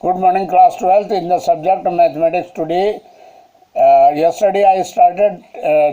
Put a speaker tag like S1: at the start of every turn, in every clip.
S1: Good morning, class 12th. In the subject of mathematics today, yesterday I started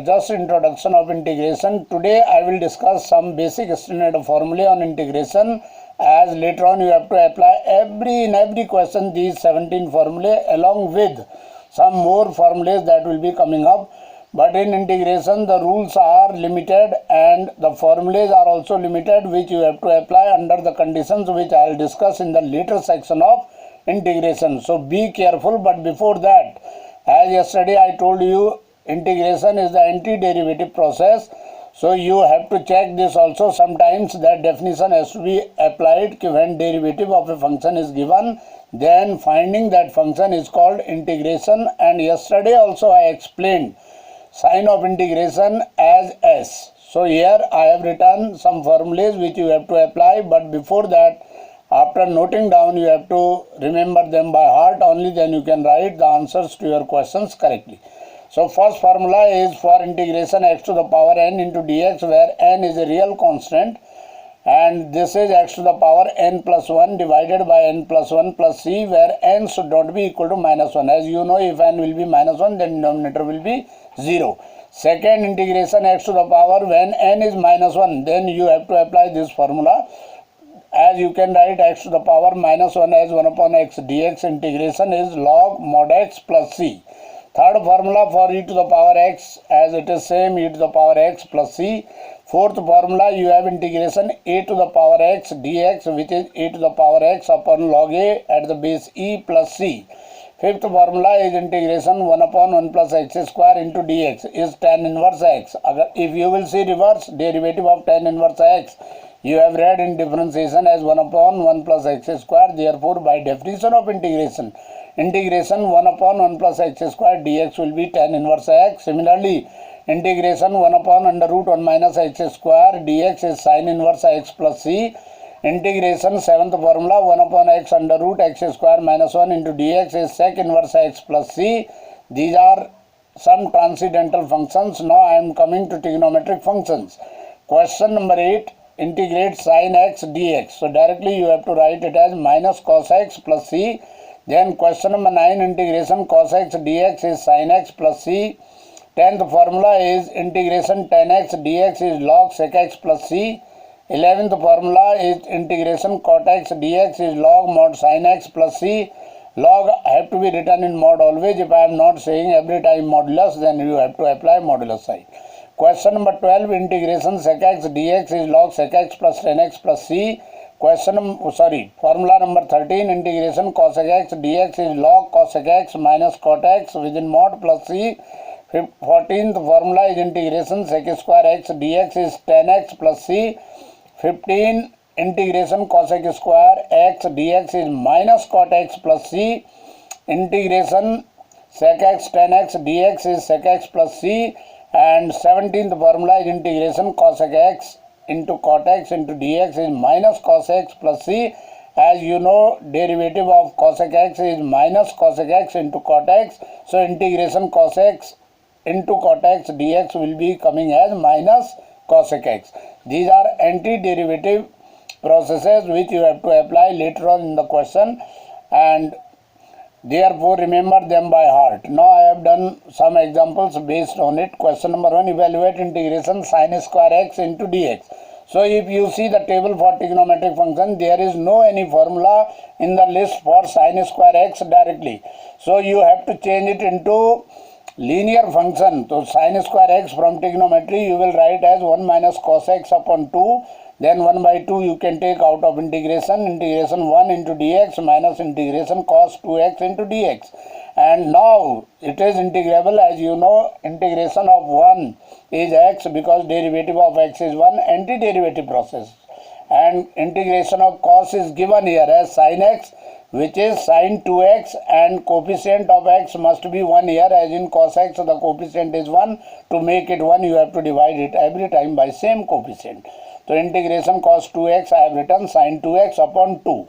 S1: just introduction of integration. Today I will discuss some basic standard formulae on integration, as later on you have to apply in every question these 17 formulae along with some more formulas that will be coming up. But in integration the rules are limited and the formulas are also limited, which you have to apply under the conditions which I will discuss in the later section of integration. So be careful. But before that, as yesterday I told you, integration is the antiderivative process. So you have to check this also. Sometimes that definition has to be applied when derivative of a function is given, then finding that function is called integration. And yesterday also I explained sign of integration as S. So here I have written some formulas which you have to apply, but before that, after noting down, you have to remember them by heart. Only then you can write the answers to your questions correctly. So first formula is for integration x to the power n into dx, where n is a real constant, and this is x to the power n plus 1 divided by n plus 1 plus c, where n should not be equal to minus 1. As you know, if n will be minus 1, then denominator will be 0. Second, integration x to the power, when n is minus 1, then you have to apply this formula. As you can write x to the power minus 1 as 1 upon x dx, integration is log mod x plus c. Third formula for e to the power x, as it is same e to the power x plus c. Fourth formula, you have integration a to the power x dx, which is a to the power x upon log a at the base e plus c. Fifth formula is integration 1 upon 1 plus x square into dx is tan inverse x. If you will see reverse derivative of tan inverse x, you have read in differentiation as 1 upon 1 plus x square. Therefore, by definition of integration 1 upon 1 plus x square dx will be tan inverse x. Similarly, integration 1 upon under root 1 minus x square dx is sin inverse x plus c. Integration, seventh formula, 1 upon x under root x square minus 1 into dx is sec inverse x plus c. These are some transcendental functions. Now I am coming to trigonometric functions. Question number 8, integrate sin x dx. So directly you have to write it as minus cos x plus c. Then question number 9, integration cos x dx is sin x plus c. 10th formula is integration tan x dx is log sec x plus c. 11th formula is integration cot x dx is log mod sin x plus c. Log have to be written in mod always. If I am not saying every time modulus, then you have to apply modulus sign. Question number 12, integration sec x dx is log sec x plus tan x plus c. Formula number 13, integration cos x dx is log cos x minus cot x within mod plus c. 14th formula is integration sec square x dx is tan x plus c. 15, integration cosec square x dx is minus cot x plus c. Integration sec x tan x dx is sec x plus c. And 17th formula is integration cosec x into cot x into dx is minus cos x plus c. As you know, derivative of cosec x is minus cosec x into cot x. So integration cos x into cot x dx will be coming as minus cosec x. These are antiderivative processes which you have to apply later on in the question, and therefore remember them by heart. Now I have done some examples based on it. Question number 1, evaluate integration sin square x into dx. So if you see the table for trigonometric function, there is no any formula in the list for sin square x directly. So you have to change it into linear function. So sin square x from trigonometry you will write as 1 minus cos x upon 2. Then 1 by 2 you can take out of integration. Integration 1 into dx minus integration cos 2x into dx. And now it is integrable. As you know, integration of 1 is x because derivative of x is 1, antiderivative process. And integration of cos is given here as sin x, which is sin 2x, and coefficient of x must be 1 here, as in cos x the coefficient is 1. To make it 1 you have to divide it every time by same coefficient. So integration cos 2x I have written sin 2x upon 2.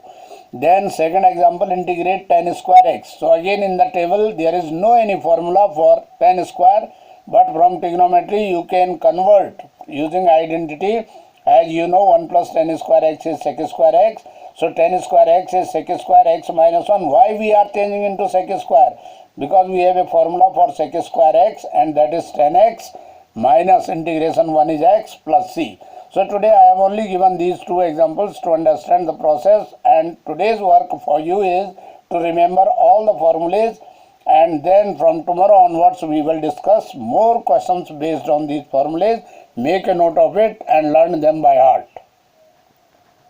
S1: Then second example, integrate tan square x. So again in the table there is no any formula for tan square, but from trigonometry you can convert using identity. As you know, 1 plus tan square x is sec square x. So tan square x is sec square x minus 1. Why we are changing into sec square? Because we have a formula for sec square x, and that is tan x minus integration 1 is x plus c. So today I have only given these two examples to understand the process, and today's work for you is to remember all the formulas, and then from tomorrow onwards we will discuss more questions based on these formulas. Make a note of it and learn them by heart.